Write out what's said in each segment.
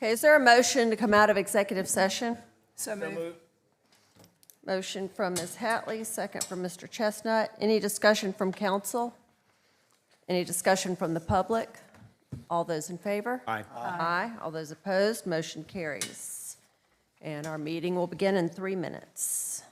Okay, is there a motion to come out of executive session? So moved. Motion from Ms. Hatley, second from Mr. Chestnut. Any discussion from council? Any discussion from the public? All those in favor? Aye. Aye. All those opposed, motion carries. And our meeting will begin in 3 minutes.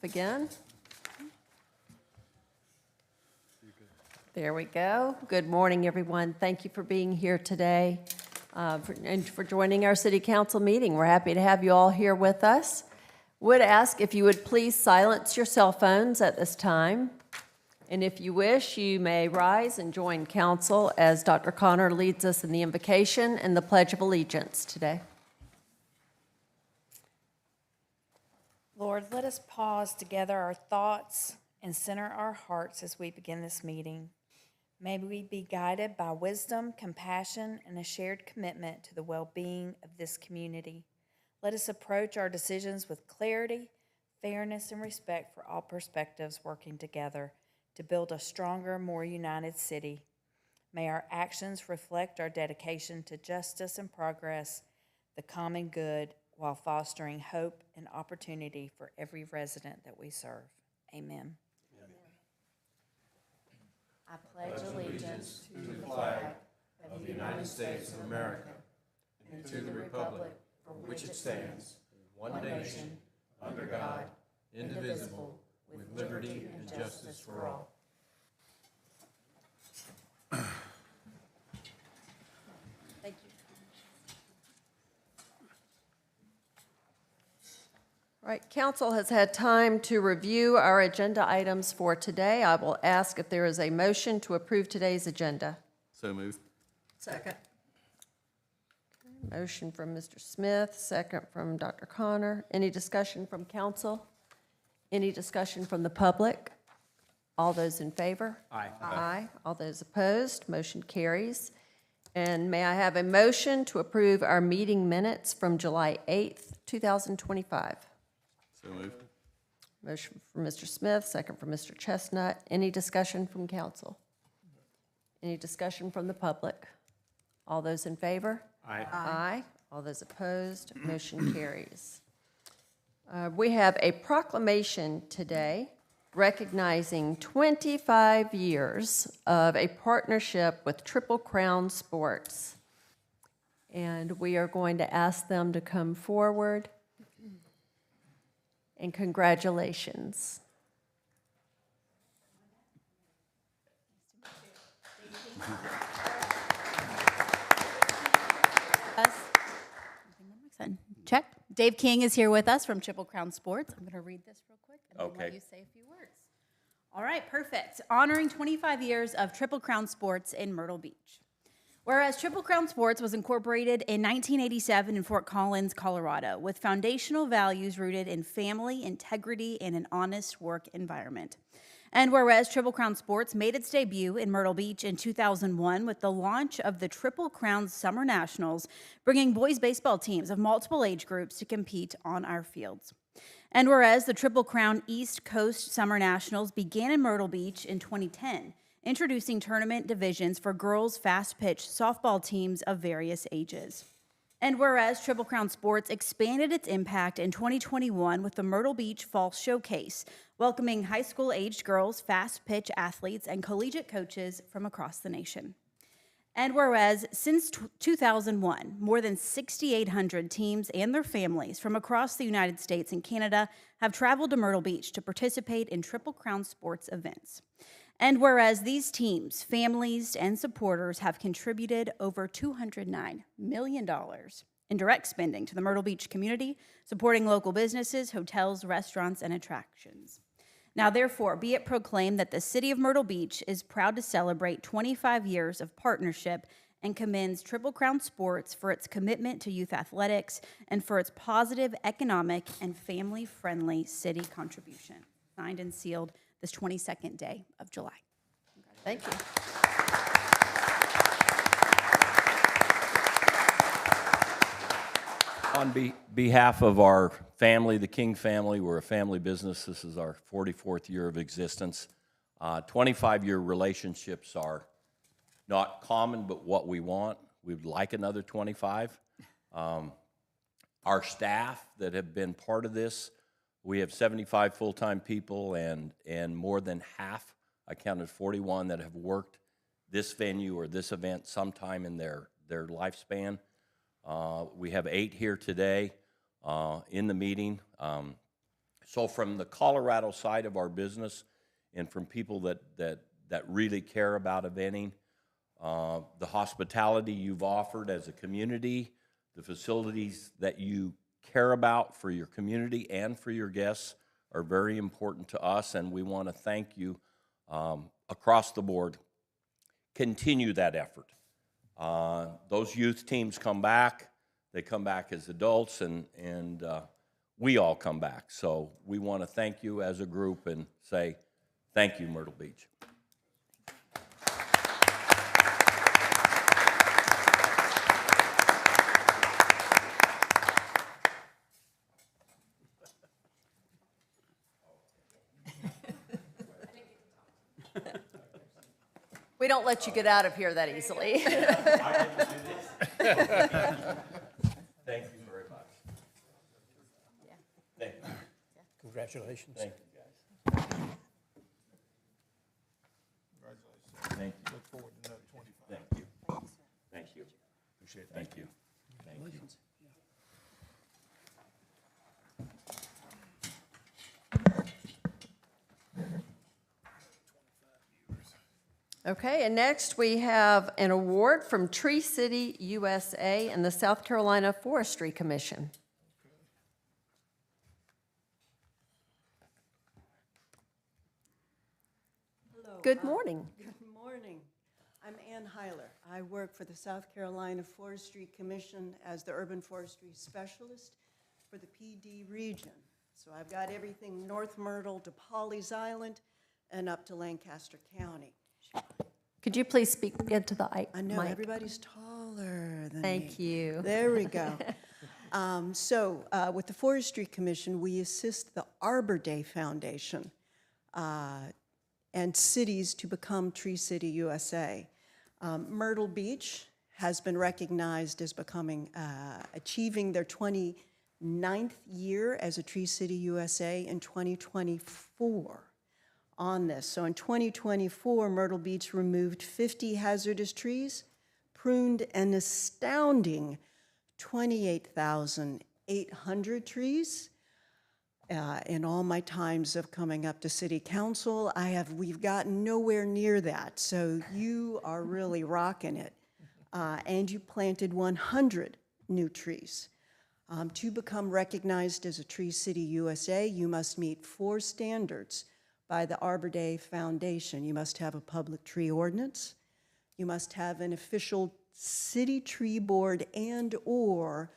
Again. There we go. Good morning, everyone. Thank you for being here today and for joining our city council meeting. We're happy to have you all here with us. Would ask if you would please silence your cell phones at this time. And if you wish, you may rise and join council as Dr. Connor leads us in the invocation and the Pledge of Allegiance today. Lord, let us pause to gather our thoughts and center our hearts as we begin this meeting. May we be guided by wisdom, compassion, and a shared commitment to the well-being of this community. Let us approach our decisions with clarity, fairness, and respect for all perspectives working together to build a stronger, more united city. May our actions reflect our dedication to justice and progress, the common good, while fostering hope and opportunity for every resident that we serve. Amen. I pledge allegiance to the flag of the United States of America and to the republic for which it stands, one nation, under God, indivisible, with liberty and justice for all. Thank you. All right, council has had time to review our agenda items for today. I will ask if there is a motion to approve today's agenda. So moved. Second. Motion from Mr. Smith, second from Dr. Connor. Any discussion from council? Any discussion from the public? All those in favor? Aye. Aye. All those opposed, motion carries. And may I have a motion to approve our meeting minutes from July 8th, 2025? So moved. Motion from Mr. Smith, second from Mr. Chestnut. Any discussion from council? Any discussion from the public? All those in favor? Aye. Aye. All those opposed, motion carries. We have a proclamation today recognizing 25 years of a partnership with Triple Crown Sports. And we are going to ask them to come forward. And congratulations. Check. Dave King is here with us from Triple Crown Sports. I'm going to read this real quick and then let Okay. you say a few words. All right, perfect. Honoring 25 years of Triple Crown Sports in Myrtle Beach. Whereas Triple Crown Sports was incorporated in 1987 in Fort Collins, Colorado, with foundational values rooted in family, integrity, and an honest work environment. And whereas Triple Crown Sports made its debut in Myrtle Beach in 2001 with the launch of the Triple Crown Summer Nationals, bringing boys baseball teams of multiple age groups to compete on our fields. And whereas the Triple Crown East Coast Summer Nationals began in Myrtle Beach in 2010, introducing tournament divisions for girls' fast-pitch softball teams of various ages. And whereas Triple Crown Sports expanded its impact in 2021 with the Myrtle Beach Fall Showcase, welcoming high school-aged girls, fast-pitch athletes, and collegiate coaches from across the nation. And whereas since 2001, more than 6,800 teams and their families from across the United States and Canada have traveled to Myrtle Beach to participate in Triple Crown Sports events. And whereas these teams, families, and supporters have contributed over $209 million in direct spending to the Myrtle Beach community, supporting local businesses, hotels, restaurants, and attractions. Now, therefore, be it proclaimed that the city of Myrtle Beach is proud to celebrate 25 years of partnership and commends Triple Crown Sports for its commitment to youth athletics and for its positive economic and family-friendly city contribution. Signed and sealed this 22nd day of July. Thank you. On behalf of our family, the King family, we're a family business. This is our 44th year of existence. 25-year relationships are not common, but what we want. We'd like another 25. Our staff that have been part of this, we have 75 full-time people and more than half, I counted 41, that have worked this venue or this event sometime in their lifespan. We have 8 here today in the meeting. So from the Colorado side of our business and from people that really care about eventing, the hospitality you've offered as a community, the facilities that you care about for your community and for your guests are very important to us, and we want to thank you across the board. Continue that effort. Those youth teams come back. They come back as adults, and we all come back. So we want to thank you as a group and say thank you, Myrtle Beach. We don't let you get out of here that easily. Thank you very much. Thank you. Congratulations. Thank you, guys. Thank you. Look forward to another 25. Thank you. Thank you. Appreciate it. Thank you. Thank you. Okay, and next we have an award from Tree City USA and the South Carolina Forestry Commission. Hello. Good morning. Good morning. I'm Ann Heiler. I work for the South Carolina Forestry Commission as the Urban Forestry Specialist for the PD region. So I've got everything North Myrtle to Pawleys Island and up to Lancaster County. Could you please speak into the mic? I know, everybody's taller than me. Thank you. There we go. With the Forestry Commission, we assist the Arbor Day Foundation and cities to become Tree City USA. Myrtle Beach has been recognized as achieving their 29th year as a Tree City USA in 2024 on this. So in 2024, Myrtle Beach removed 50 hazardous trees, pruned an astounding 28,800 trees. In all my times of coming up to city council, we've gotten nowhere near that. So you are really rocking it. And you planted 100 new trees. To become recognized as a Tree City USA, you must meet 4 standards by the Arbor Day Foundation. You must have a public tree ordinance. You must have an official city tree board and/or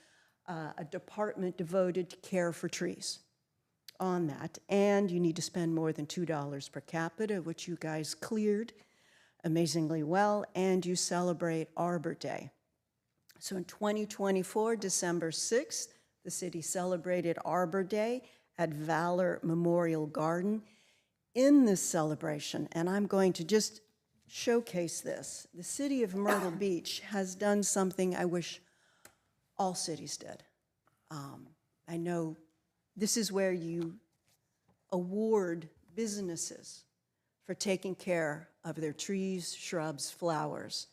a department devoted to care for trees on that. And you need to spend more than $2 per capita, which you guys cleared amazingly well, and you celebrate Arbor Day. So in 2024, December 6th, the city celebrated Arbor Day at Valor Memorial Garden. In this celebration, and I'm going to just showcase this, the city of Myrtle Beach has done something I wish all cities did. I know this is where you award businesses for taking care of their trees, shrubs, flowers,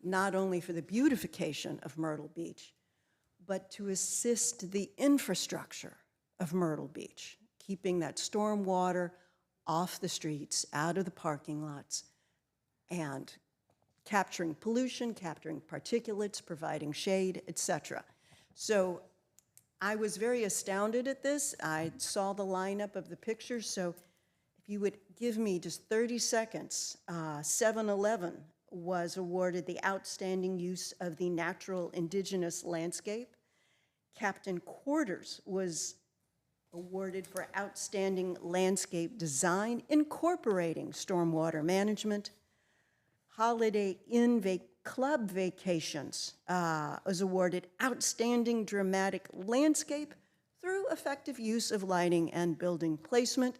not only for the beautification of Myrtle Beach, but to assist the infrastructure of Myrtle Beach, keeping that storm water off the streets, out of the parking lots, and capturing pollution, capturing particulates, providing shade, etc. So I was very astounded at this. I saw the lineup of the pictures, so if you would give me just 30 seconds, 7-Eleven was awarded the outstanding use of the natural indigenous landscape. Captain Quarters was awarded for outstanding landscape design incorporating stormwater management. Holiday Inn Club Vacations was awarded outstanding dramatic landscape through effective use of lighting and building placement.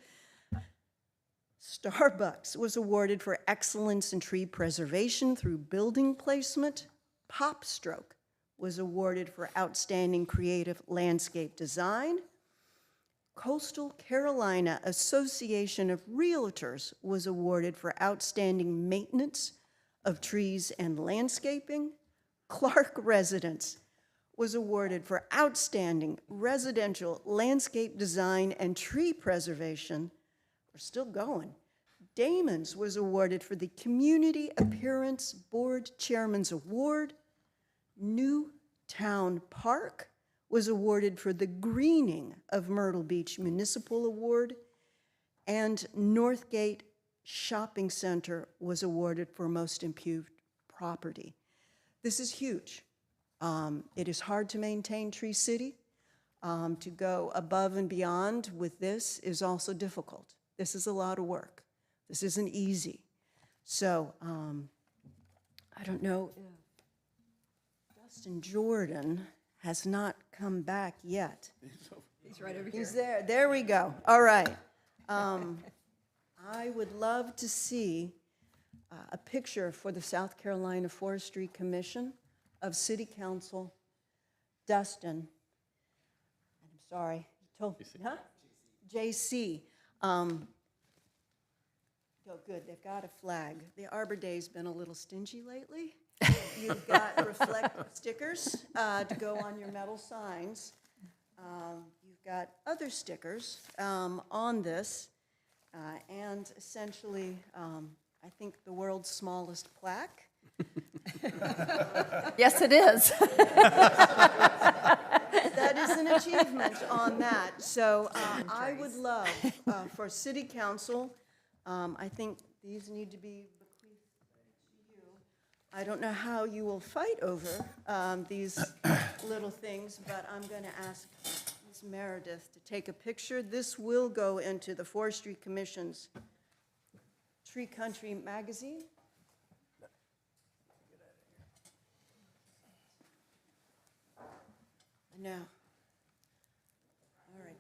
Starbucks was awarded for excellence in tree preservation through building placement. Popstroke was awarded for outstanding creative landscape design. Coastal Carolina Association of Realtors was awarded for outstanding maintenance of trees and landscaping. Clark Residence was awarded for outstanding residential landscape design and tree preservation. We're still going. Damon's was awarded for the Community Appearance Board Chairman's Award. Newtown Park was awarded for the Greening of Myrtle Beach Municipal Award, and Northgate Shopping Center was awarded for Most Improved Property. This is huge. It is hard to maintain Tree City. To go above and beyond with this is also difficult. This is a lot of work. This isn't easy. So I don't know if Justin Jordan has not come back yet. He's right over here. He's there. There we go. All right. I would love to see a picture for the South Carolina Forestry Commission of City Council, Dustin. I'm sorry. Huh? JC. Oh, good. They've got a flag. The Arbor Day's been a little stingy lately. You've got reflective stickers to go on your metal signs. You've got other stickers on this, and essentially, I think the world's smallest plaque. Yes, it is. That is an achievement on that. So I would love for City Council, I think these need to be bequeathed to you. I don't know how you will fight over these little things, but I'm going to ask Ms. Meredith to take a picture. This will go into the Forestry Commission's Tree Country magazine. No. All right.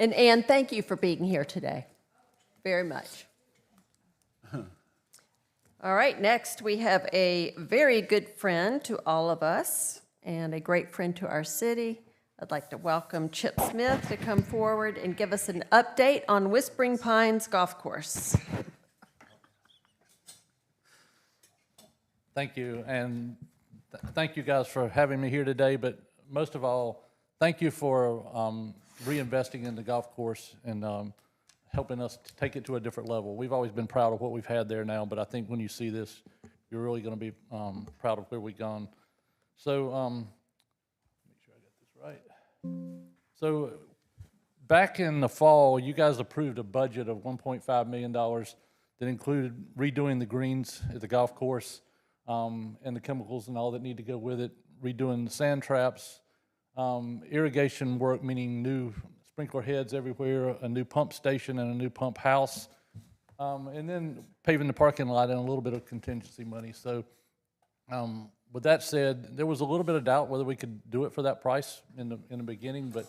And Ann, thank you for being here today, very much. All right, next we have a very good friend to all of us and a great friend to our city. I'd like to welcome Chip Smith to come forward and give us an update on Whispering Pines Golf Course. Thank you, and thank you guys for having me here today, but most of all, thank you for reinvesting in the golf course and helping us to take it to a different level. We've always been proud of what we've had there now, but I think when you see this, you're really going to be proud of where we've gone. So, make sure I got this right. So, back in the fall, you guys approved a budget of $1.5 million that included redoing the greens at the golf course and the chemicals and all that need to go with it, redoing the sand traps, irrigation work, meaning new sprinkler heads everywhere, a new pump station and a new pump house, and then paving the parking lot and a little bit of contingency money. So with that said, there was a little bit of doubt whether we could do it for that price in the beginning, but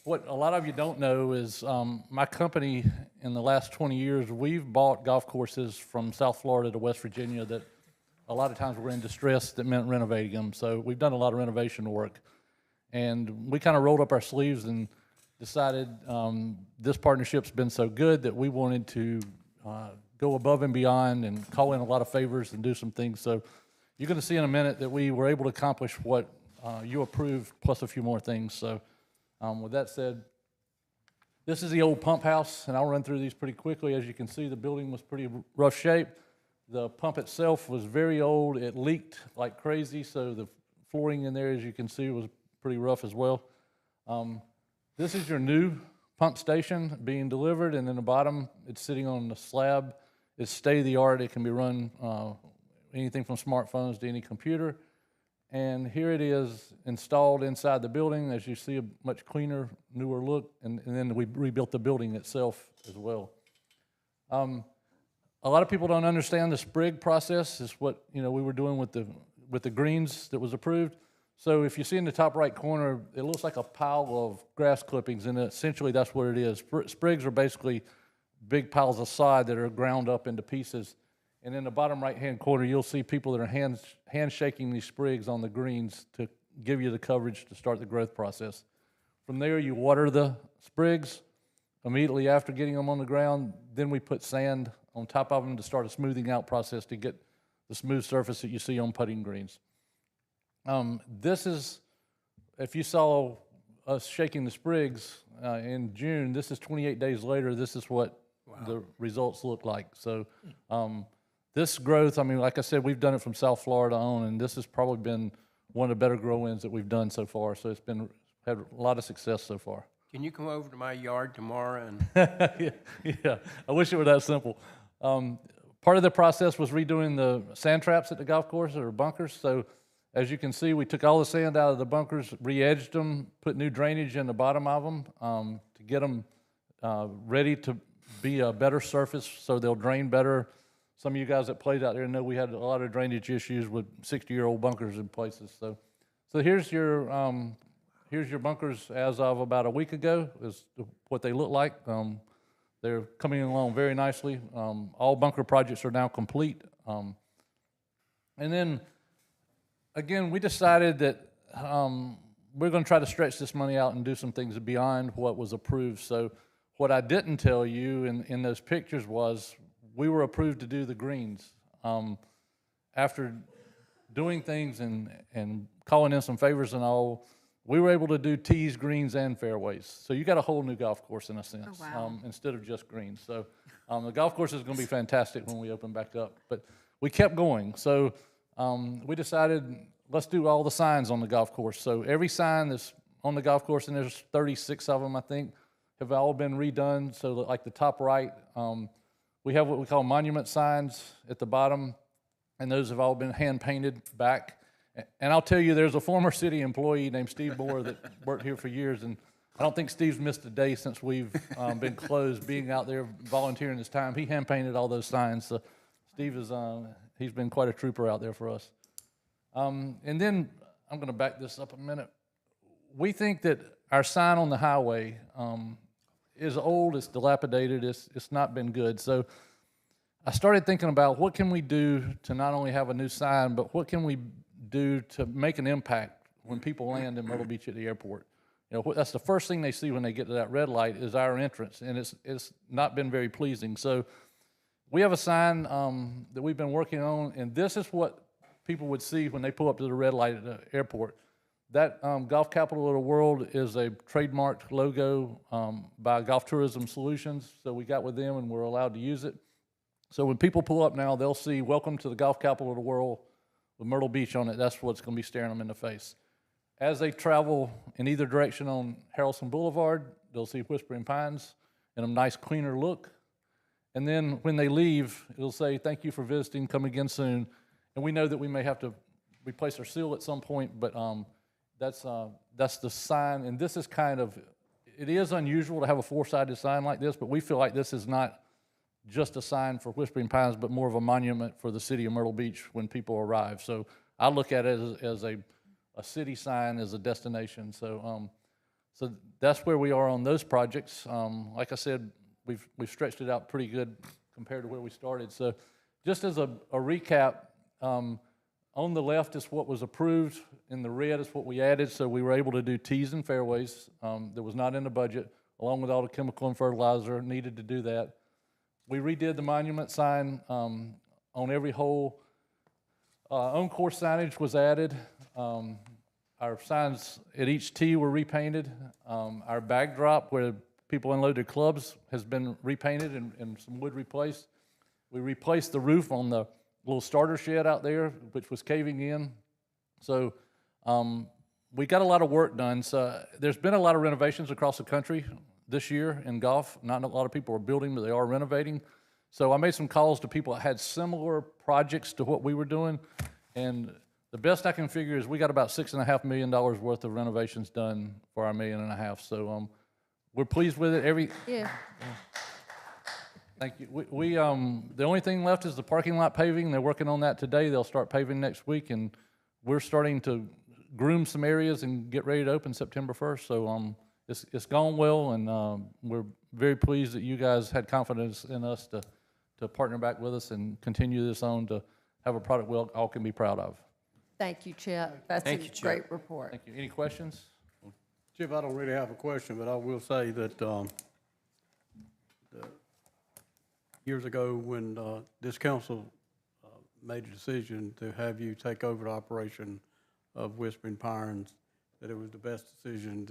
what a lot of you don't know is my company in the last 20 years, we've bought golf courses from South Florida to West Virginia that a lot of times were in distress that meant renovating them. So we've done a lot of renovation work. And we kind of rolled up our sleeves and decided this partnership's been so good that we wanted to go above and beyond and call in a lot of favors and do some things. So you're going to see in a minute that we were able to accomplish what you approved plus a few more things. So with that said, this is the old pump house, and I'll run through these pretty quickly. As you can see, the building was pretty rough shape. The pump itself was very old. It leaked like crazy, so the flooring in there, as you can see, was pretty rough as well. This is your new pump station being delivered, and then the bottom, it's sitting on the slab. It's state-of-the-art. It can be run anything from smartphones to any computer. And here it is installed inside the building. As you see, a much cleaner, newer look, and then we rebuilt the building itself as well. A lot of people don't understand the sprig process. Is what we were doing with the greens that was approved. So if you see in the top right corner, it looks like a pile of grass clippings, and essentially that's what it is. Sprigs are basically big piles of sod that are ground up into pieces. And in the bottom right-hand corner, you'll see people that are handshaking these sprigs on the greens to give you the coverage to start the growth process. From there, you water the sprigs immediately after getting them on the ground. Then we put sand on top of them to start a smoothing out process to get the smooth surface that you see on putting greens. This is, if you saw us shaking the sprigs in June, this is 28 days later, this is what the results look like. So this growth, like I said, we've done it from South Florida on, and this has probably been one of the better grow-ins that we've done so far. So it's had a lot of success so far. Can you come over to my yard tomorrow and? Yeah, I wish it were that simple. Part of the process was redoing the sand traps at the golf course, or bunkers. So as you can see, we took all the sand out of the bunkers, re-edged them, put new drainage in the bottom of them to get them ready to be a better surface so they'll drain better. Some of you guys that played out there know we had a lot of drainage issues with 60-year-old bunkers in places. So here's your bunkers as of about a week ago, is what they look like. They're coming along very nicely. All bunker projects are now complete. And then, again, we decided that we're going to try to stretch this money out and do some things beyond what was approved. So what I didn't tell you in those pictures was we were approved to do the greens. After doing things and calling in some favors and all, we were able to do tees, greens, and fairways. So you got a whole new golf course in a sense, instead of just greens. So the golf course is going to be fantastic when we open back up. But we kept going. So we decided, let's do all the signs on the golf course. So every sign that's on the golf course, and there's 36 of them, I think, have all been redone. So like the top right, we have what we call monument signs at the bottom, and those have all been hand-painted back. And I'll tell you, there's a former city employee named Steve Moore that worked here for years, and I don't think Steve's missed a day since we've been closed, being out there volunteering his time. He hand-painted all those signs, so Steve is, he's been quite a trooper out there for us. And then, I'm gonna back this up a minute. We think that our sign on the highway is old, it's dilapidated, it's not been good. So I started thinking about what can we do to not only have a new sign, but what can we do to make an impact when people land in Myrtle Beach at the airport. You know, that's the first thing they see when they get to that red light is our entrance, and it's not been very pleasing. So we have a sign that we've been working on, and this is what people would see when they pull up to the red light at the airport. That Golf Capital of the World is a trademarked logo by Golf Tourism Solutions, so we got with them and we're allowed to use it. So when people pull up now, they'll see "Welcome to the Golf Capital of the World" with Myrtle Beach on it. That's what's going to be staring them in the face. As they travel in either direction on Harrelson Boulevard, they'll see Whispering Pines in a nice, cleaner look. And then when they leave, it'll say, "Thank you for visiting, come again soon." And we know that we may have to replace our seal at some point, but that's the sign. And this is kind of, it is unusual to have a four-sided sign like this, but we feel like this is not just a sign for Whispering Pines, but more of a monument for the city of Myrtle Beach when people arrive. So I look at it as a city sign, as a destination. So so that's where we are on those projects. Like I said, we've stretched it out pretty good compared to where we started. So just as a recap, on the left is what was approved, in the red is what we added. So we were able to do tees and fairways that was not in the budget, along with all the chemical and fertilizer needed to do that. We redid the monument sign on every hole. On-course signage was added. Our signs at each tee were repainted. Our backdrop where people unload their clubs has been repainted and some wood replaced. We replaced the roof on the little starter shed out there, which was caving in. So we got a lot of work done. So there's been a lot of renovations across the country this year in golf. Not a lot of people are building, but they are renovating. So I made some calls to people that had similar projects to what we were doing, and the best I can figure is we got about $6.5 million worth of renovations done for our $1.5 million. So we're pleased with it. Thank you. We the only thing left is the parking lot paving. They're working on that today. They'll start paving next week, and we're starting to groom some areas and get ready to open September 1st. So it's gone well, and we're very pleased that you guys had confidence in us to partner back with us and continue this on to have a product we all can be proud of. Thank you, Chip. That's a great report. Thank you. Any questions? Chip, I don't really have a question, but I will say that years ago when this council made a decision to have you take over the operation of Whispering Pines, that it was the best decision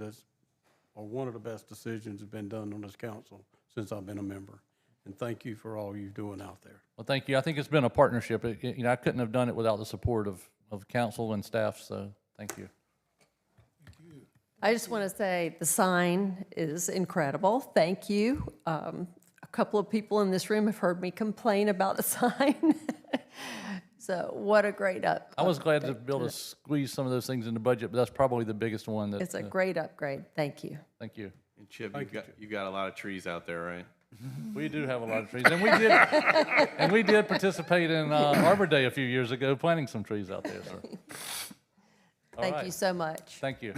or one of the best decisions that's been done on this council since I've been a member. And thank you for all you're doing out there. Well, thank you. I think it's been a partnership. I couldn't have done it without the support of council and staff, so thank you. I just want to say the sign is incredible. Thank you. A couple of people in this room have heard me complain about a sign. So what a great I was glad to be able to squeeze some of those things in the budget, but that's probably the biggest one that. It's a great upgrade. Thank you. Thank you. And Chip, you got a lot of trees out there, right? We do have a lot of trees, and we did participate in Arbor Day a few years ago, planting some trees out there. So. All Thank right. you so much. Thank you.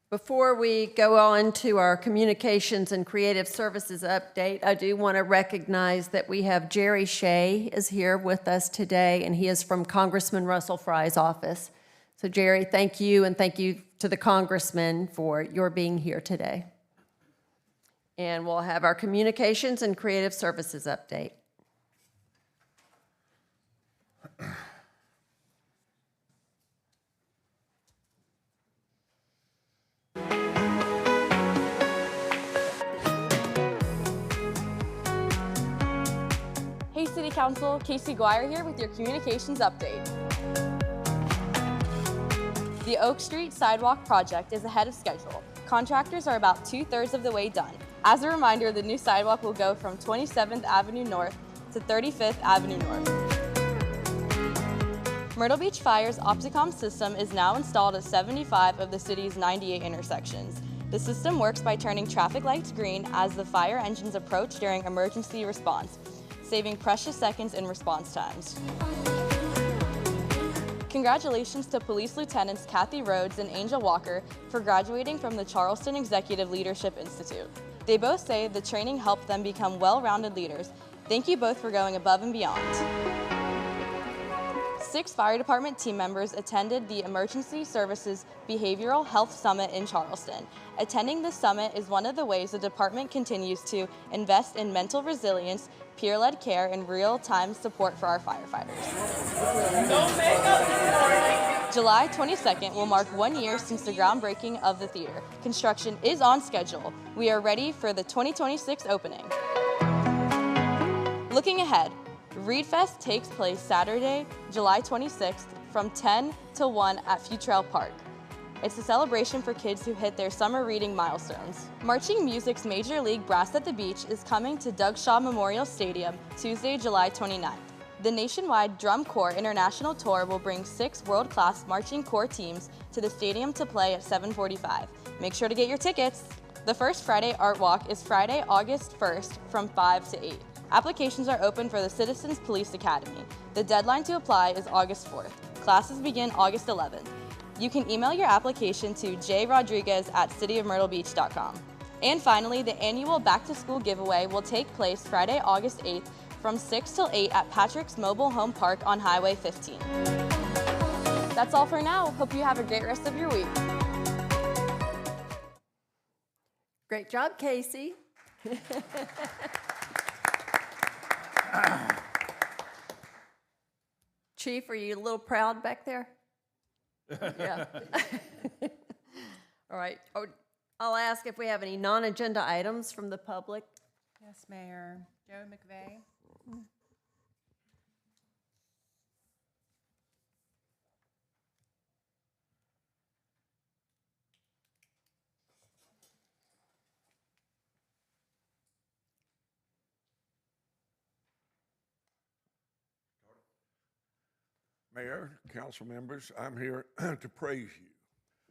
Before we go on to our communications and creative services update, I do want to recognize that we have Jerry Shea is here with us today, and he is from Congressman Russell Fry's office. So Jerry, thank you, and thank you to the congressman for your being here today. And we'll have our communications and creative services update. Hey City Council, Casey Guire here with your communications update. The Oak Street Sidewalk project is ahead of schedule. Contractors are about 2/3 of the way done. As a reminder, the new sidewalk will go from 27th Avenue North to 35th Avenue North. Myrtle Beach Fire's Opticom system is now installed at 75 of the city's 98 intersections. The system works by turning traffic lights green as the fire engines approach during emergency response, saving precious seconds in response times. Congratulations to Police Lieutenants Kathy Rhodes and Angel Walker for graduating from the Charleston Executive Leadership Institute. They both say the training helped them become well-rounded leaders. Thank you both for going above and beyond. 6 fire department team members attended the Emergency Services Behavioral Health Summit in Charleston. Attending this summit is one of the ways the department continues to invest in mental resilience, peer-led care, and real-time support for our firefighters. July 22nd will mark 1 year since the groundbreaking of the theater. Construction is on schedule. We are ready for the 2026 opening. Looking ahead, Read Fest takes place Saturday, July 26th from 10 to 1 at Futrell Park. It's a celebration for kids who hit their summer reading milestones. Marching Music's Major League Brass at the Beach is coming to Doug Shaw Memorial Stadium Tuesday, July 29th. The nationwide Drum Corps International Tour will bring 6 world-class marching corps teams to the stadium to play at 7:45. Make sure to get your tickets. The first Friday Art Walk is Friday, August 1st from 5 to 8. Applications are open for the Citizens Police Academy. The deadline to apply is August 4th. Classes begin August 11th. You can email your application to jrodriguez@cityofmyrtlebeach.com. And finally, the annual Back to School giveaway will take place Friday, August 8th from 6 till 8 at Patrick's Mobile Home Park on Highway 15. That's all for now. Hope you have a great rest of your week. Great job, Casey. Chief, are you a little proud back there? Yeah. All right. Oh, I'll ask if we have any non-agenda items from the public. Yes, Mayor. Joe McVeigh. Mayor, council members, I'm here to praise you.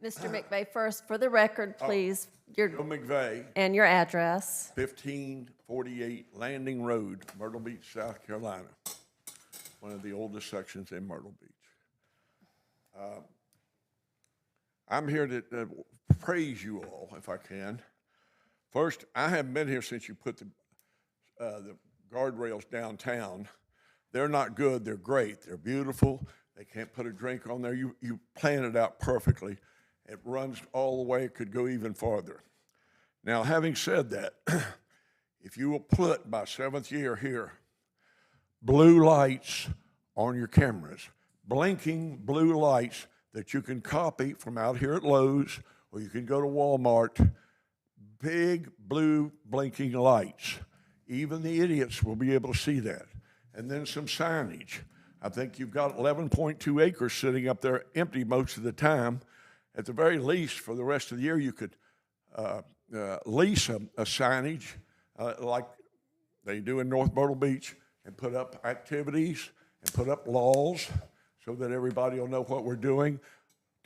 Mr. McVeigh, first, for the record, please, your, Joe McVeigh, and your address. 1548 Landing Road, Myrtle Beach, South Carolina, one of the oldest sections in Myrtle Beach. I'm here to praise you all, if I can. First, I haven't been here since you put the guardrails downtown. They're not good, they're great, they're beautiful. They can't put a drink on there. You plan it out perfectly. It runs all the way, it could go even farther. Now, having said that, if you will put by 7th year here, blue lights on your cameras, blinking blue lights that you can copy from out here at Lowe's, or you can go to Walmart, big blue blinking lights. Even the idiots will be able to see that. And then some signage. I think you've got 11.2 acres sitting up there empty most of the time. At the very least, for the rest of the year, you could lease a signage like they do in North Myrtle Beach and put up activities and put up laws so that everybody will know what we're doing.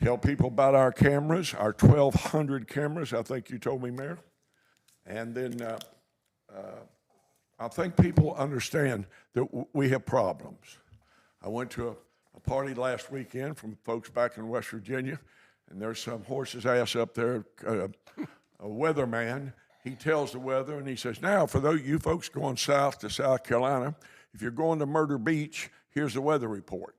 Tell people about our cameras, our 1,200 cameras, I think you told me, Mayor. And then I think people understand that we have problems. I went to a party last weekend from folks back in West Virginia, and there's some horse's ass up there, a weatherman. He tells the weather, and he says, now, for those you folks going south to South Carolina, if you're going to Myrtle Beach, here's the weather report.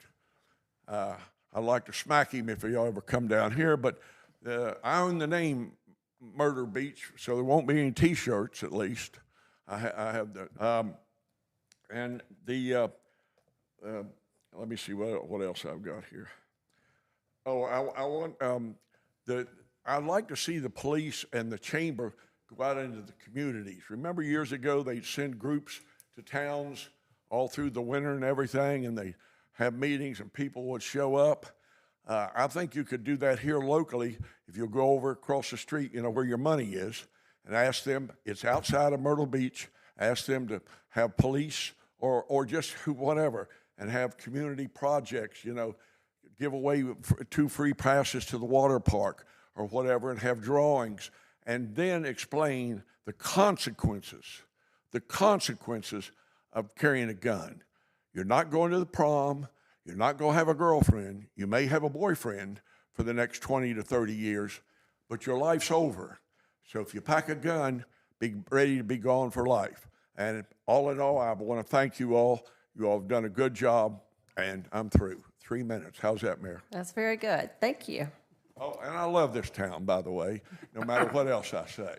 I'd like to smack him if he ever come down here, but I own the name Myrtle Beach, so there won't be any T-shirts at least. I have the, and the, let me see what else I've got here. Oh, I want I'd like to see the police and the chamber go out into the communities. Remember years ago they'd send groups to towns all through the winter and everything, and they have meetings and people would show up. I think you could do that here locally if you'll go over across the street, you know, where your money is, and ask them, it's outside of Myrtle Beach, ask them to have police or just whatever, and have community projects, you know, give away 2 free passes to the water park or whatever, and have drawings, and then explain the consequences of carrying a gun. You're not going to the prom. You're not going to have a girlfriend. You may have a boyfriend for the next 20 to 30 years, but your life's over. So if you pack a gun, be ready to be gone for life. And all in all, I want to thank you all. You all have done a good job, and I'm through. 3 minutes. How's that, Mayor? That's very good. Thank you. Oh, and I love this town, by the way, no matter what else I say.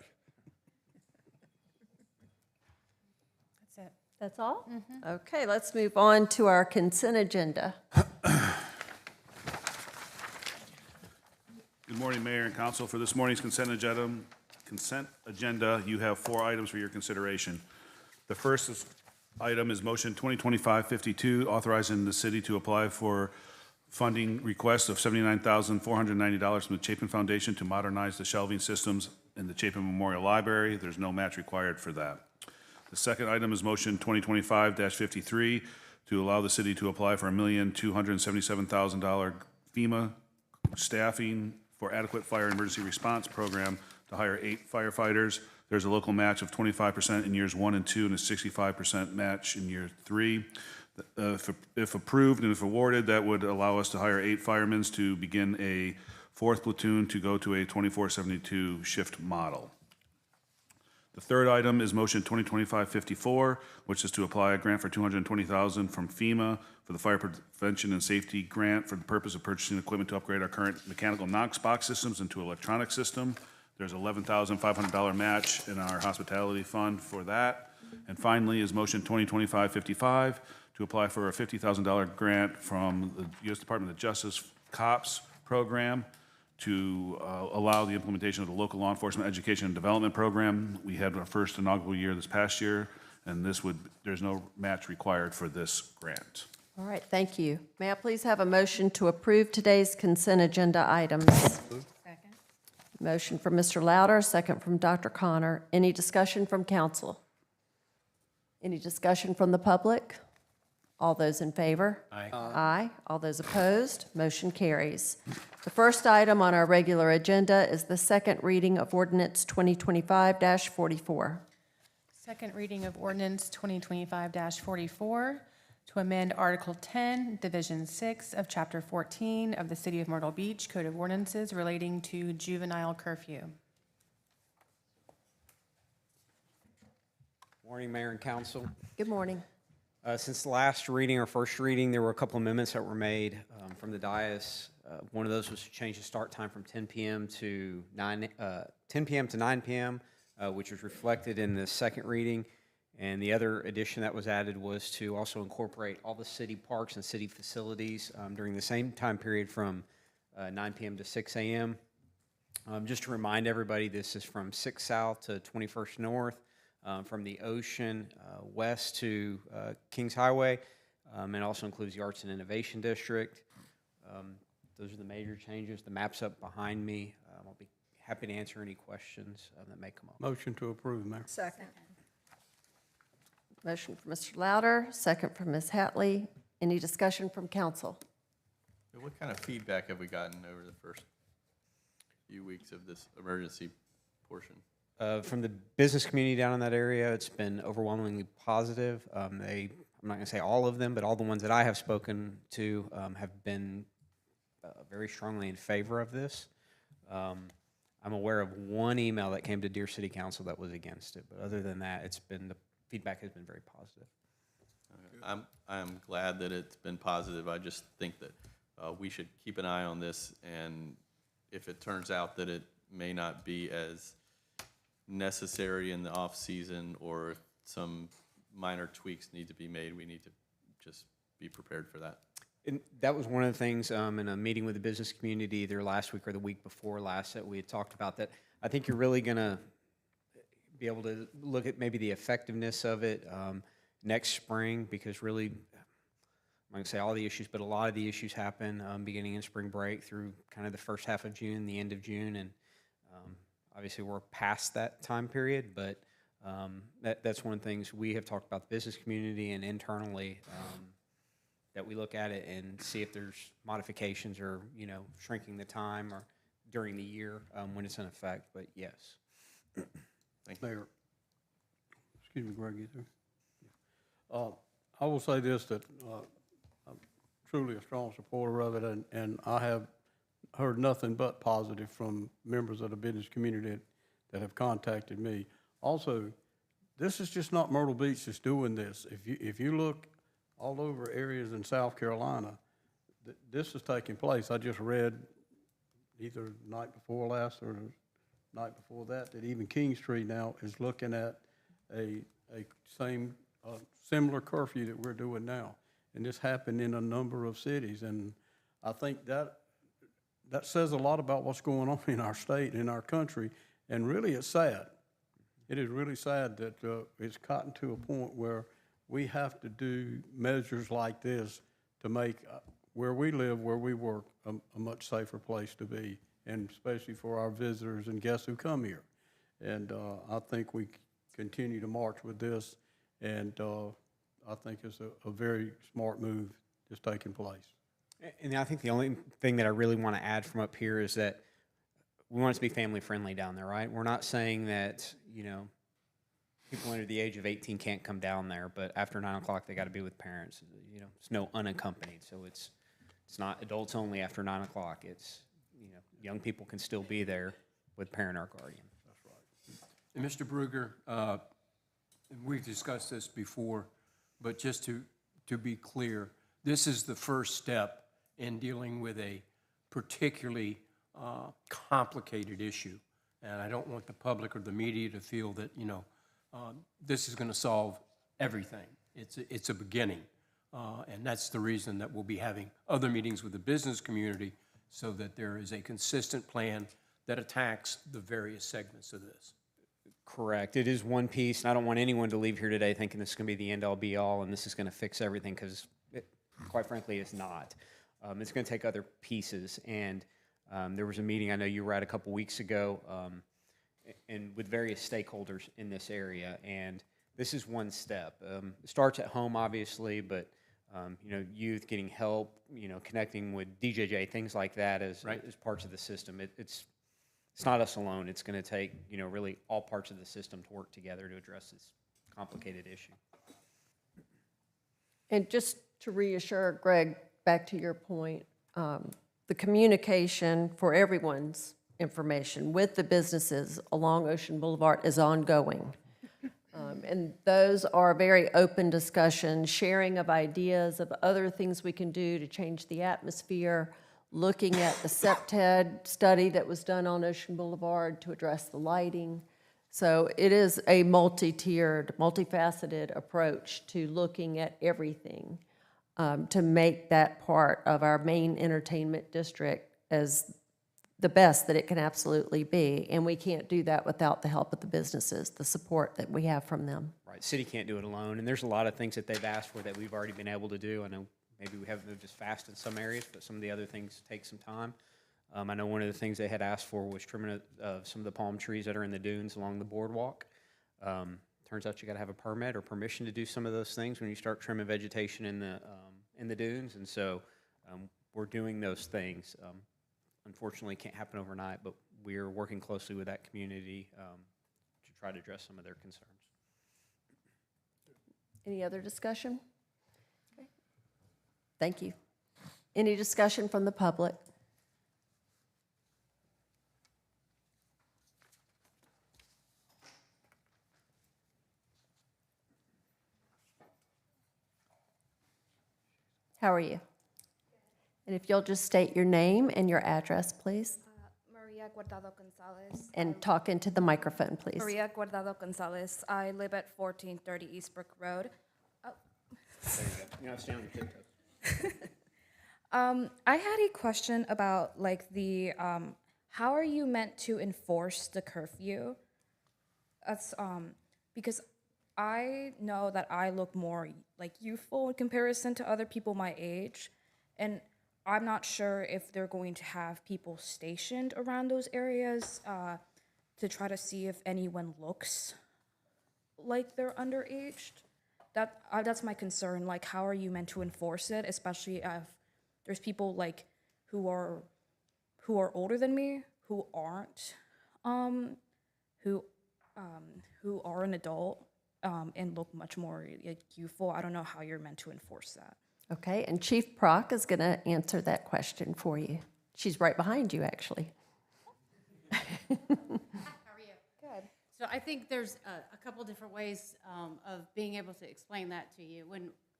That's it. That's all? Okay, let's move on to our consent agenda. Good morning, Mayor and Council. For this morning's consent agenda, you have 4 items for your consideration. The first item is motion 2025-52, authorizing the city to apply for funding request of $79,490 from the Chapin Foundation to modernize the shelving systems in the Chapin Memorial Library. There's no match required for that. The second item is motion 2025-53 to allow the city to apply for $1,277,000 FEMA staffing for adequate fire and emergency response program to hire 8 firefighters. There's a local match of 25% in years 1 and 2 and a 65% match in year 3. If approved and if awarded, that would allow us to hire 8 firemen to begin a 4th platoon to go to a 24/72 shift model. The third item is motion 2025-54, which is to apply a grant for $220,000 from FEMA for the Fire Prevention and Safety Grant for the purpose of purchasing equipment to upgrade our current mechanical Knox box systems into an electronic system. There's $11,500 match in our hospitality fund for that. And finally is motion 2025-55 to apply for a $50,000 grant from the U.S. Department of Justice COPS program to allow the implementation of the local law enforcement education and development program. We had our first inaugural year this past year, and there's no match required for this grant. All right, thank you. May I please have a motion to approve today's consent agenda items? Second. Motion from Mr. Louder, second from Dr. Connor. Any discussion from council? Any discussion from the public? All those in favor? Aye. Aye. All those opposed? Motion carries. The first item on our regular agenda is the second reading of ordinance 2025-44. Second reading of ordinance 2025-44 to amend Article 10, Division 6 of Chapter 14 of the City of Myrtle Beach Code of Ordinances relating to juvenile curfew. Morning, Mayor and Council. Good morning. Since the last reading or first reading, there were a couple of amendments that were made from the dais. One of those was to change the start time from 10 p.m. to 9 p.m., which was reflected in the second reading. And the other addition that was added was to also incorporate all the city parks and city facilities during the same time period from 9 p.m. to 6 a.m. Just to remind everybody, this is from 6th South to 21st North, from the ocean west to Kings Highway. It also includes the Arts and Innovation District. Those are the major changes. The map's up behind me. I'll be happy to answer any questions that may come up. Motion to approve, Mayor. Second. Motion from Mr. Louder, second from Ms. Hatley. Any discussion from council? What kind of feedback have we gotten over the first few weeks of this emergency portion? From the business community down in that area, it's been overwhelmingly positive. I'm not going to say all of them, but all the ones that I have spoken to have been very strongly in favor of this. I'm aware of one email that came to Deer City Council that was against it, but other than that, the feedback has been very positive. I'm glad that it's been positive. I just think that we should keep an eye on this, and if it turns out that it may not be as necessary in the off-season, or if some minor tweaks need to be made, we need to just be prepared for that. And that was one of the things in a meeting with the business community either last week or the week before last that we had talked about, that I think you're really going to be able to look at maybe the effectiveness of it next spring, because really, I'm not going to say all the issues, but a lot of the issues happen beginning in spring break through kind of the first half of June, the end of June, and obviously we're past that time period, but that's one of the things we have talked about the business community and internally, that we look at it and see if there's modifications or, shrinking the time or during the year when it's in effect, but yes. Thank you. Mayor, excuse me, Greg, you through? I will say this, that I'm truly a strong supporter of it, and I have heard nothing but positive from members of the business community that have contacted me. Also, this is just not Myrtle Beach that's doing this. If you look all over areas in South Carolina, this is taking place. I just read either night before last or night before that even King Street now is looking at a similar curfew that we're doing now. And this happened in a number of cities. And I think that says a lot about what's going on in our state, in our country. And really, it's sad. It is really sad that it's gotten to a point where we have to do measures like this to make where we live, where we work, a much safer place to be, and especially for our visitors and guests who come here. And I think we continue to march with this, and I think it's a very smart move that's taking place. And I think the only thing that I really want to add from up here is that we want it to be family friendly down there, right? We're not saying that, people under the age of 18 can't come down there, but after 9 o'clock, they got to be with parents. It's no unaccompanied. So it's not adults only after 9 o'clock. It's, young people can still be there with parent or guardian. That's right. And Mr. Bruger, we've discussed this before, but just to be clear, this is the first step in dealing with a particularly complicated issue. And I don't want the public or the media to feel that, this is going to solve everything. It's a beginning. And that's the reason that we'll be having other meetings with the business community, so that there is a consistent plan that attacks the various segments of this. Correct. It is one piece, and I don't want anyone to leave here today thinking this is going to be the end-all, be-all, and this is going to fix everything, because quite frankly, it's not. It's going to take other pieces, and there was a meeting I know you were at a couple weeks ago, and with various stakeholders in this area, and this is one step. It starts at home, obviously, but youth getting help, connecting with DJJ, things like that as parts of the system. It's not us alone. It's going to take, really all parts of the system to work together to address this complicated issue. And just to reassure Greg, back to your point, the communication for everyone's information with the businesses along Ocean Boulevard is ongoing. And those are very open discussions, sharing of ideas of other things we can do to change the atmosphere, looking at the SEPTED study that was done on Ocean Boulevard to address the lighting. So it is a multi-tiered, multifaceted approach to looking at everything to make that part of our main entertainment district as the best that it can absolutely be. And we can't do that without the help of the businesses, the support that we have from them. Right. right, the city can't do it alone. And there's a lot of things that they've asked for that we've already been able to do. I know maybe we haven't moved as fast in some areas, but some of the other things take some time. I know one of the things they had asked for was trimming some of the palm trees that are in the dunes along the boardwalk. Turns out you got to have a permit or permission to do some of those things when you start trimming vegetation in the dunes, and so we're doing those things. Unfortunately, can't happen overnight, but we're working closely with that community to try to address some of their concerns. Any other discussion? Okay. Thank you. Any discussion from the public? How are you? And if you'll just state your name and your address, please. Maria Guardado Gonzalez. And talk into the microphone, please. Maria Guardado Gonzalez. I live at 1430 Eastbrook Road. Oh. There you go. You know, stay on your tiptoes. I had a question about like the how are you meant to enforce the curfew? That's because I know that I look more like youthful in comparison to other people my age, and I'm not sure if they're going to have people stationed around those areas to try to see if anyone looks like they're underaged. That's my concern. Like, how are you meant to enforce it, especially if there's people like who are older than me, who aren't, who are an adult and look much more like youthful. I don't know how you're meant to enforce that. Okay, and Chief Prock is going to answer that question for you. She's right behind you, actually. How are you? Good. So I think there's a couple different ways of being able to explain that to you.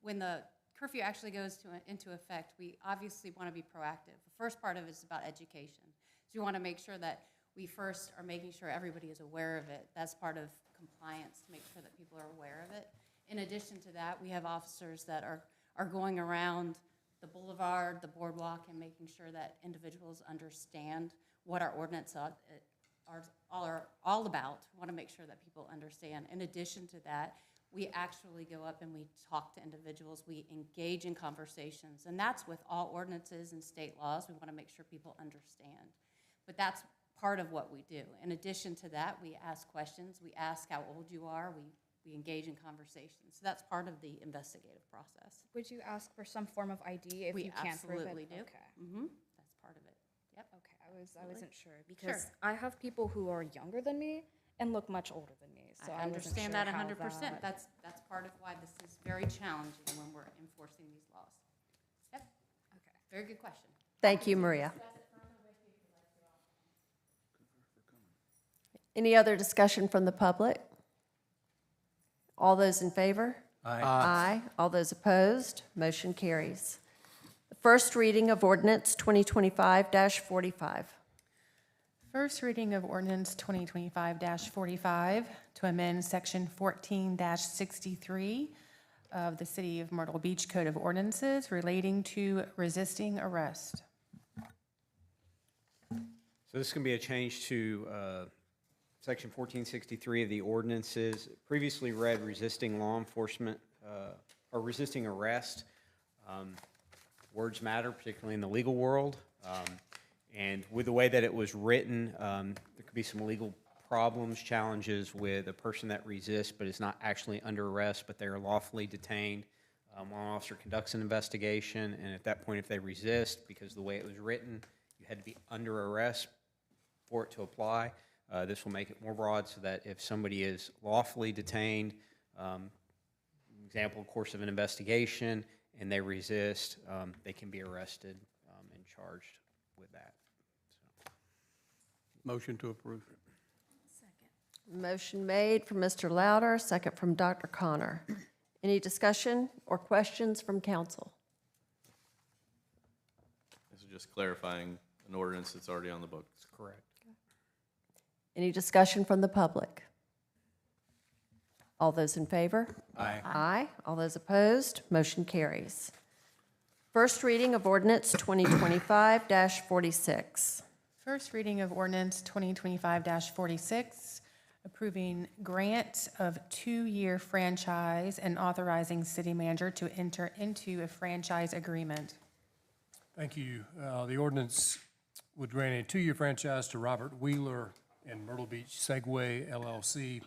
When the curfew actually goes into effect, we obviously want to be proactive. The first part of it is about education. So we want to make sure that we first are making sure everybody is aware of it. That's part of compliance, to make sure that people are aware of it. In addition to that, we have officers that are going around the boulevard, the boardwalk, and making sure that individuals understand what our ordinance are all about. We want to make sure that people understand. In addition to that, we actually go up and we talk to individuals. We engage in conversations, and that's with all ordinances and state laws. We want to make sure people understand. But that's part of what we do. In addition to that, we ask questions. We ask how old you are. We engage in conversations. So that's part of the investigative process. Would you ask for some form of ID if you can't prove it? We absolutely do. Okay. Mm-hmm. That's part of it. Yep. Okay, I wasn't sure because I have people who are younger than me and look much older than me. So I understand that 100%. That's part of why this is very challenging when we're enforcing these laws. Yep. Okay. Very good question. Thank you, Maria. Any other discussion from the public? All those in favor? Aye. Aye. All those opposed? Motion carries. The first reading of ordinance 2025-45. First reading of ordinance 2025-45 to amend section 14-63 of the City of Myrtle Beach Code of Ordinances relating to resisting arrest. So this is going to be a change to Section 1463 of the ordinances, previously read resisting law enforcement or resisting arrest. Words matter, particularly in the legal world. And with the way that it was written, there could be some legal problems, challenges with a person that resists but is not actually under arrest, but they are lawfully detained while an officer conducts an investigation. And at that point, if they resist, because of the way it was written, you had to be under arrest for it to apply. This will make it more broad so that if somebody is lawfully detained, example, course of an investigation, and they resist, they can be arrested and charged with that. So. Motion to approve. Second. Motion made from Mr. Louder, second from Dr. Connor. Any discussion or questions from council? This is just clarifying an ordinance that's already on the books. Correct. Any discussion from the public? All those in favor? Aye. Aye. All those opposed? Motion carries. First reading of ordinance 2025-46. First reading of ordinance 2025-46 approving grant of 2-year franchise and authorizing city manager to enter into a franchise agreement. Thank you. The ordinance would grant a 2-year franchise to Robert Wheeler and Myrtle Beach Segway LLC.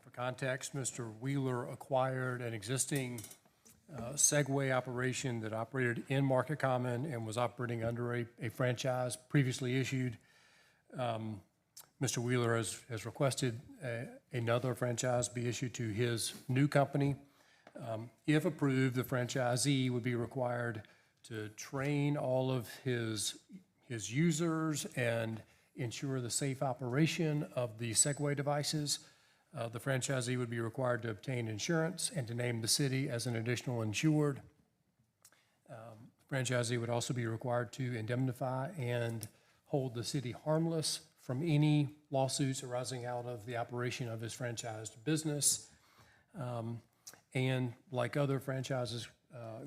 For context, Mr. Wheeler acquired an existing Segway operation that operated in Market Common and was operating under a franchise previously issued. Mr. Wheeler has requested another franchise be issued to his new company. If approved, the franchisee would be required to train all of his users and ensure the safe operation of the Segway devices. The franchisee would be required to obtain insurance and to name the city as an additional insured. Franchisee would also be required to indemnify and hold the city harmless from any lawsuits arising out of the operation of his franchised business. And like other franchises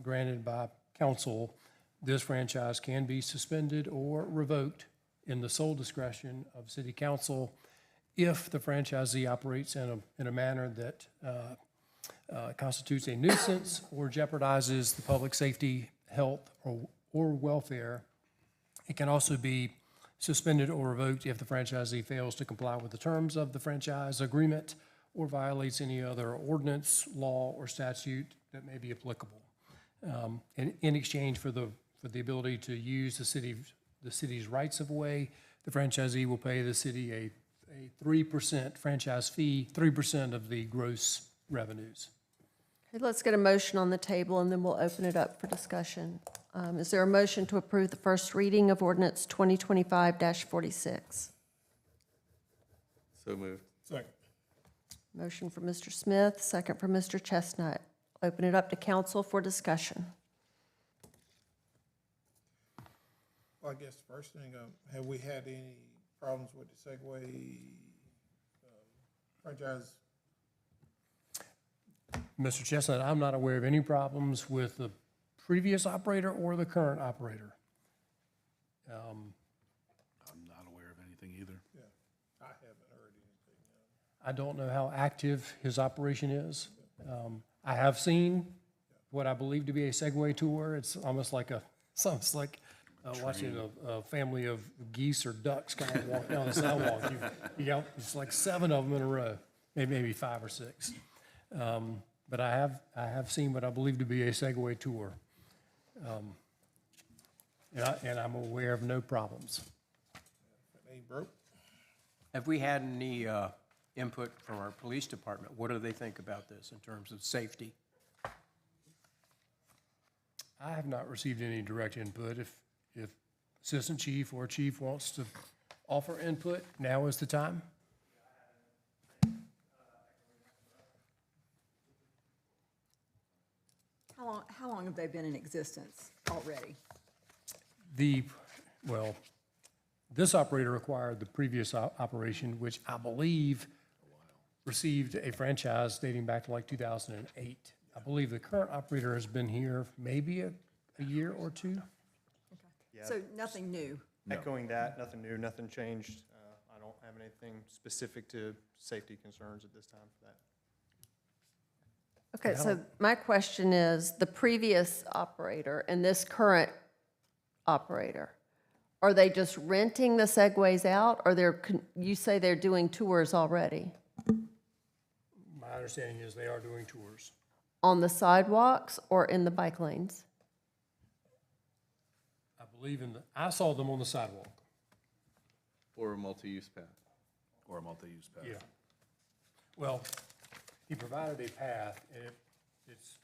granted by council, this franchise can be suspended or revoked in the sole discretion of city council if the franchisee operates in a manner that constitutes a nuisance or jeopardizes the public safety, health, or welfare. It can also be suspended or revoked if the franchisee fails to comply with the terms of the franchise agreement or violates any other ordinance, law, or statute that may be applicable. In exchange for the ability to use the city's rights of way, the franchisee will pay the city a 3% franchise fee, 3% of the gross revenues. Okay, let's get a motion on the table, and then we'll open it up for discussion. Is there a motion to approve the first reading of ordinance 2025-46? So moved. Second. Motion from Mr. Smith, second from Mr. Chestnut. Open it up to council for discussion. Well, I guess the first thing, have we had any problems with the Segway franchise? Mr. Chestnut, I'm not aware of any problems with the previous operator or the current operator. I'm not aware of anything either. Yeah, I haven't heard anything. I don't know how active his operation is. I have seen what I believe to be a Segway tour. It's almost like watching a family of geese or ducks kind of walk down the sidewalk. You got, it's like 7 of them in a row, maybe 5 or 6. But I have seen what I believe to be a Segway tour. And I'm aware of no problems. It ain't broke. Have we had any input from our police department? What do they think about this in terms of safety? I have not received any direct input. If Assistant Chief or Chief wants to offer input, now is the time. How long have they been in existence already? This operator acquired the previous operation, which I believe received a franchise dating back to like 2008. I believe the current operator has been here maybe a year or 2. Yeah. So nothing new? Echoing that, nothing new, nothing changed. I don't have anything specific to safety concerns at this time for that. Okay, so my question is, the previous operator and this current operator, are they just renting the Segways out, or you say they're doing tours already? My understanding is they are doing tours. On the sidewalks or in the bike lanes? I believe I saw them on the sidewalk. Or a multi-use path. Or a multi-use path. Yeah. Well, he provided a path, and it's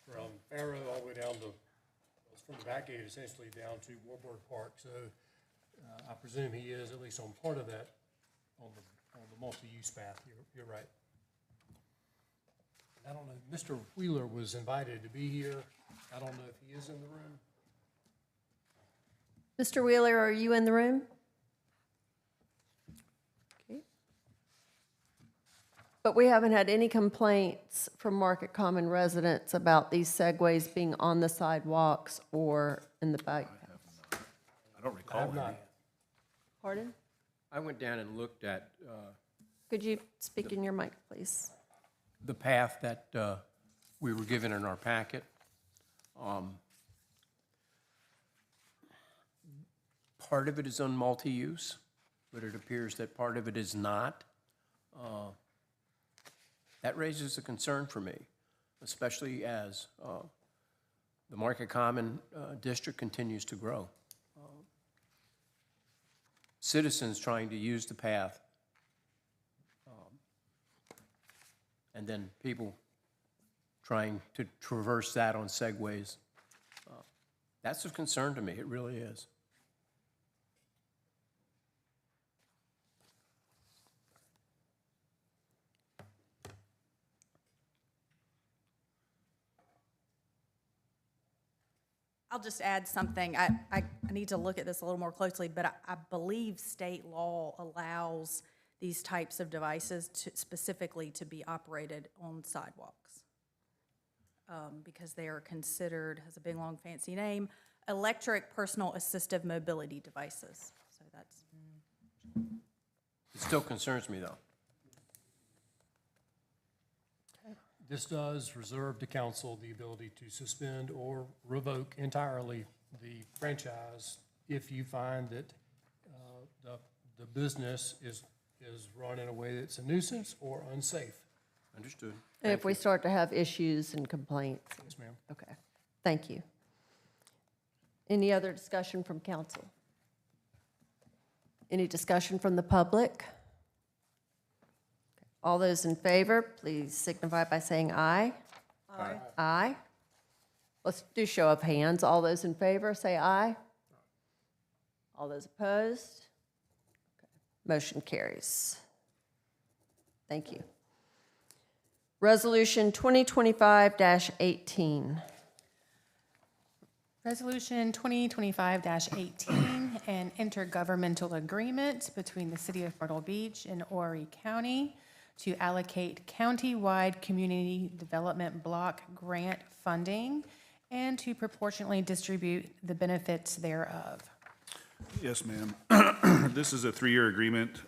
from Farrow all the way down to, it's from the back gate essentially down to Warburg Park. So I presume he is at least on part of that on the multi-use path. You're right. I don't know, Mr. Wheeler was invited to be here. I don't know if he is in the room. Mr. Wheeler, are you in the room? Okay. But we haven't had any complaints from Market Common residents about these Segways being on the sidewalks or in the bike paths. I don't recall any. Pardon? I went down and looked at Could you speak in your mic, please? The path that we were given in our packet. Part of it is on multi-use, but it appears that part of it is not. That raises a concern for me, especially as the Market Common district continues to grow. Citizens trying to use the path, and then people trying to traverse that on segways. That's a concern to me, it really is. I'll just add something. I need to look at this a little more closely, but I believe state law allows these types of devices specifically to be operated on sidewalks. Because they are considered, has a big, long, fancy name, electric personal assistive mobility devices. So that's. It still concerns me, though. This does reserve to council the ability to suspend or revoke entirely the franchise if you find that the business is run in a way that's a nuisance or unsafe. Understood. And if we start to have issues and complaints? Yes, ma'am. Okay, thank you. Any other discussion from council? Any discussion from the public? All those in favor, please signify by saying aye. Aye. Aye. Let's do show of hands. All those in favor, say aye. All those opposed? Okay. Motion carries. Thank you. Resolution 2025-18. Resolution 2025-18, an intergovernmental agreement between the City of Myrtle Beach and Horry County to allocate county-wide community development block grant funding and to proportionally distribute the benefits thereof. Yes, ma'am. This is a 3-year agreement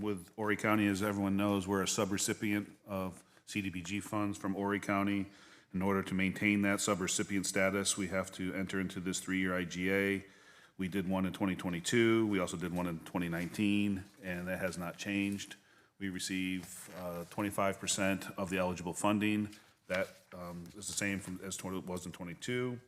with Horry County. As everyone knows, we're a subrecipient of CDBG funds from Horry County. In order to maintain that subrecipient status, we have to enter into this 3-year IGA. We did one in 2022. We also did one in 2019, and that has not changed. We receive 25% of the eligible funding. That is the same as it was in 22.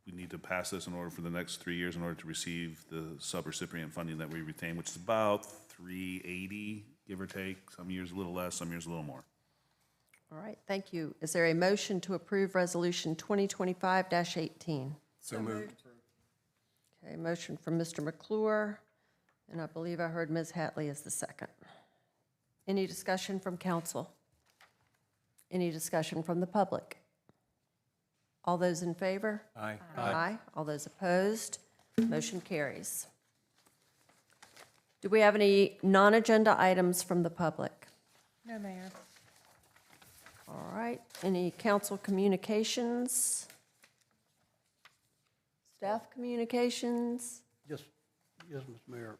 We need to pass this in order for the next 3 years in order to receive the subrecipient funding that we retain, which is about $380, give or take. Some years a little less, some years a little more. All right, thank you. Is there a motion to approve Resolution 2025-18? So moved. Okay, motion from Mr. McClure, and I believe I heard Ms. Hatley as the second. Any discussion from council? Any discussion from the public? All those in favor? Aye. Aye. All those opposed? Motion carries. Do we have any non-agenda items from the public? No, Mayor. All right, any council communications? Staff communications? Yes, Mr. Mayor.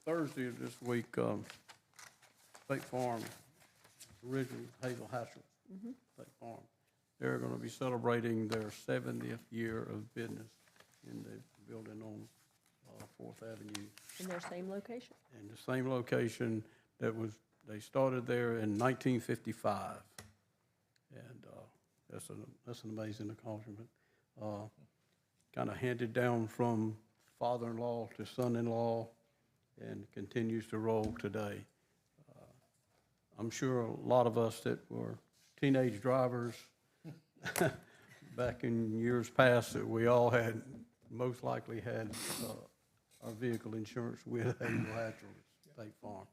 Thursday of this week, State Farm, original Hazel Hatcher State Farm, they're going to be celebrating their 70th year of business in the building on 4th Avenue. In their same location? In the same location that was, they started there in 1955. And that's an amazing accomplishment. Kind of handed down from father-in-law to son-in-law and continues to roll today. I'm sure a lot of us that were teenage drivers back in years past, that we all had, most likely had our vehicle insurance with Hazel Hatcher State Farm.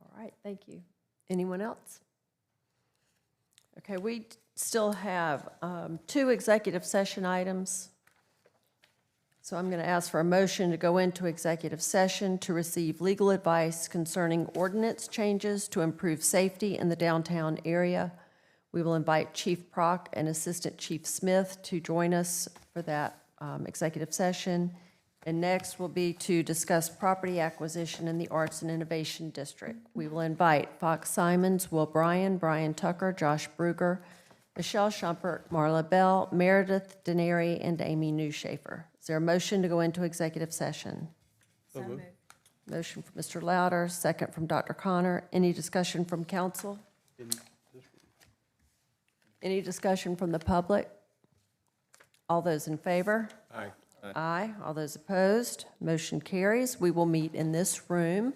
All right, thank you. Anyone else? Okay, we still have 2 executive session items. So I'm going to ask for a motion to go into executive session to receive legal advice concerning ordinance changes to improve safety in the downtown area. We will invite Chief Prock and Assistant Chief Smith to join us for that executive session. And next will be to discuss property acquisition in the Arts and Innovation District. We will invite Fox Simons, Will Bryan, Brian Tucker, Josh Bruger, Michelle Schumpert, Marla Bell, Meredith Denary, and Amy Newshafer. Is there a motion to go into executive session? So moved. Motion from Mr. Louder, second from Dr. Connor. Any discussion from council? Any discussion from the public? All those in favor? Aye. Aye. All those opposed? Motion carries. We will meet in this room.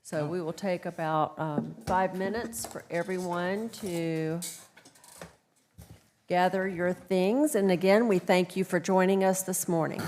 So we will take about 5 minutes for everyone to gather your things. And again, we thank you for joining us this morning.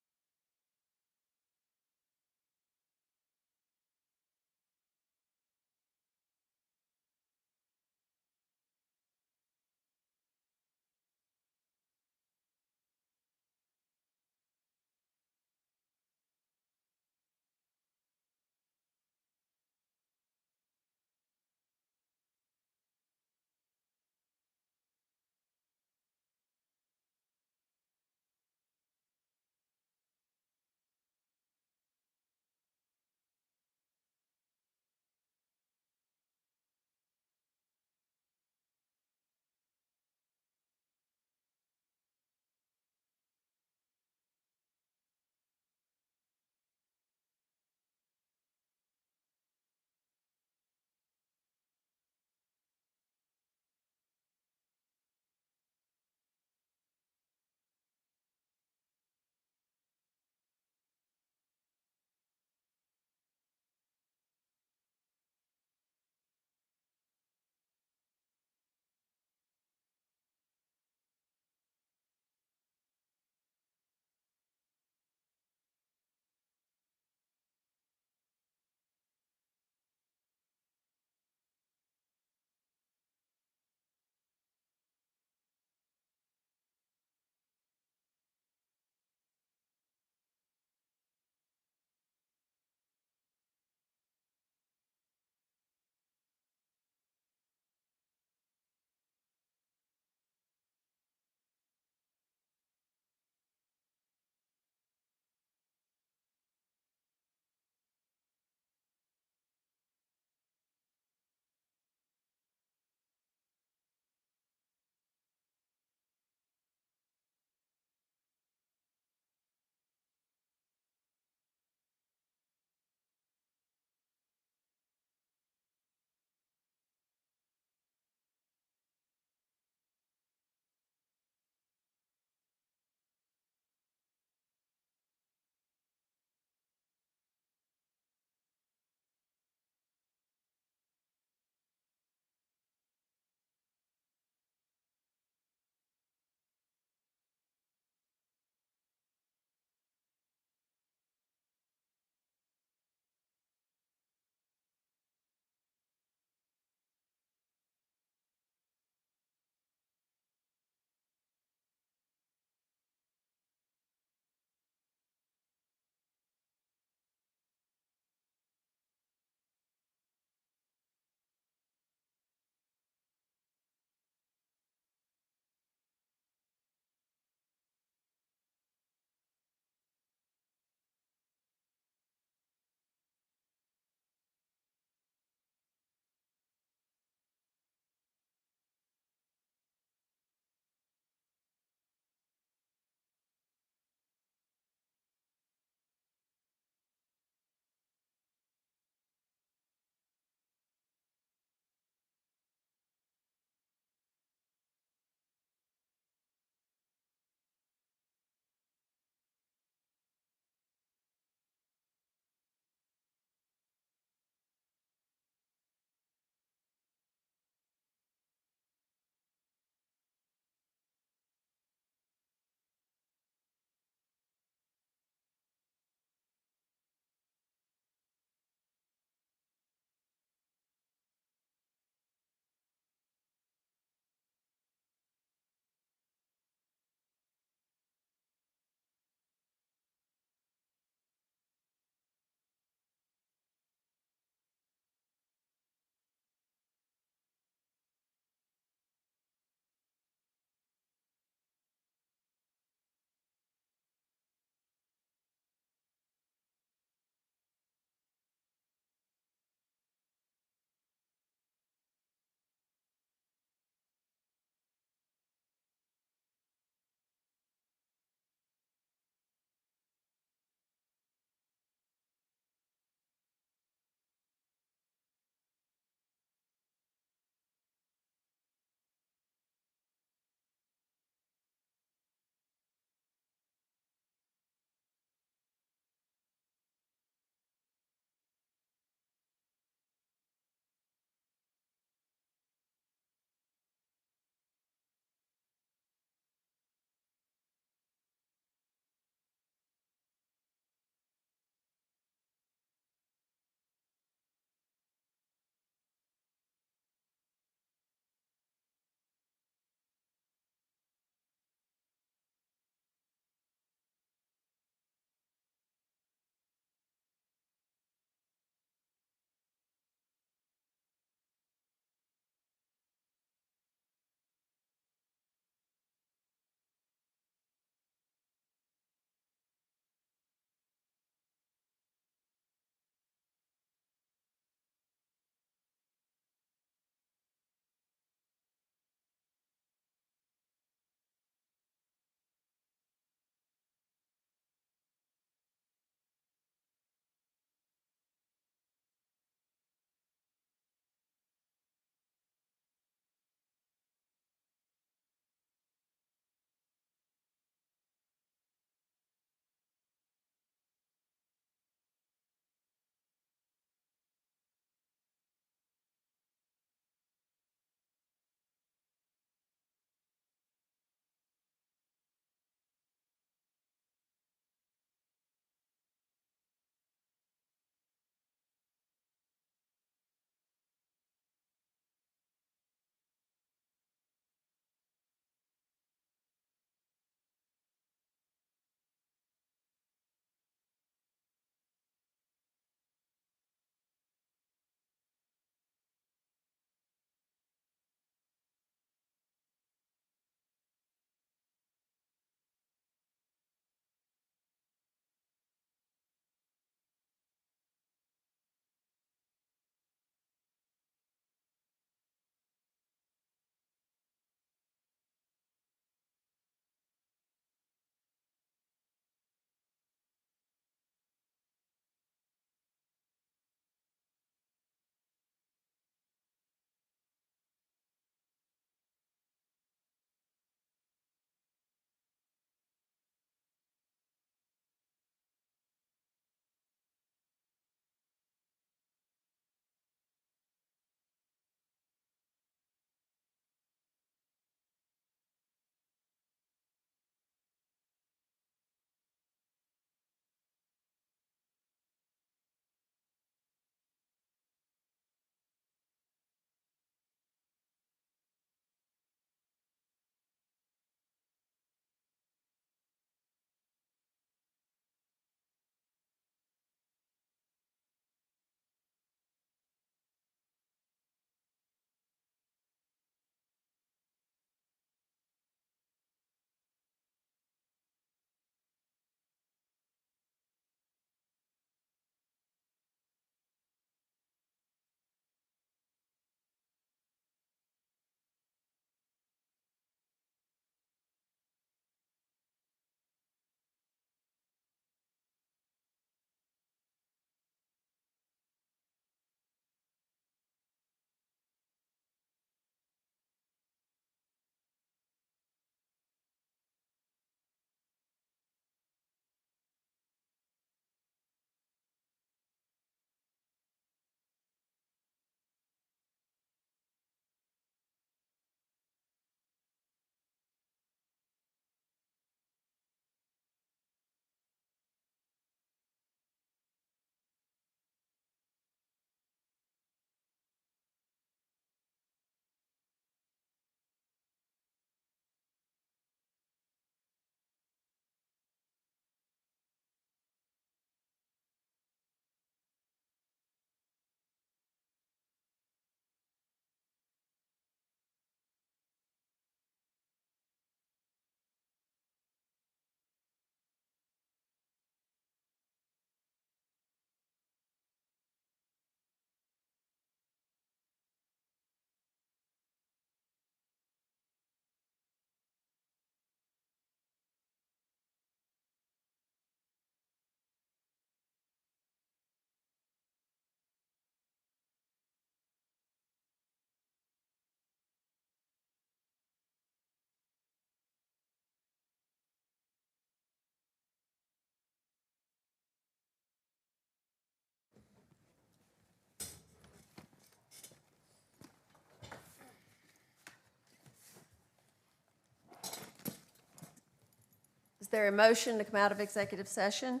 Is there a motion to come out of executive session?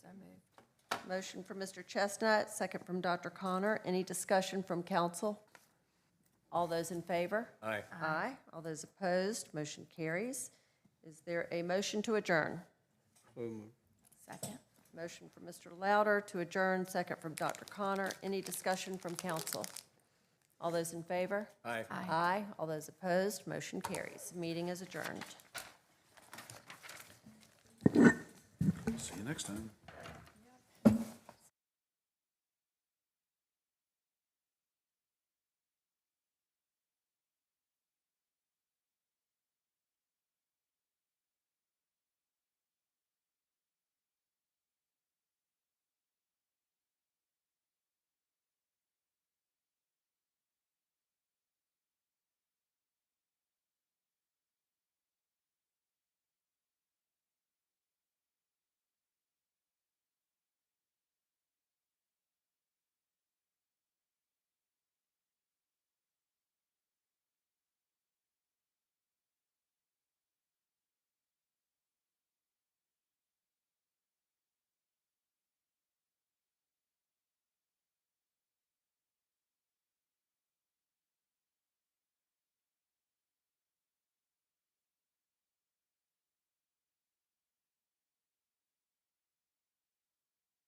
So moved. Motion from Mr. Chestnut, second from Dr. Connor. Any discussion from council? All those in favor? Aye. Aye. All those opposed, motion carries. Is there a motion to adjourn? So moved. Second. Motion from Mr. Louder to adjourn, second from Dr. Connor. Any discussion from council? All those in favor? Aye. Aye. All those opposed, motion carries. Meeting is adjourned. See you next time.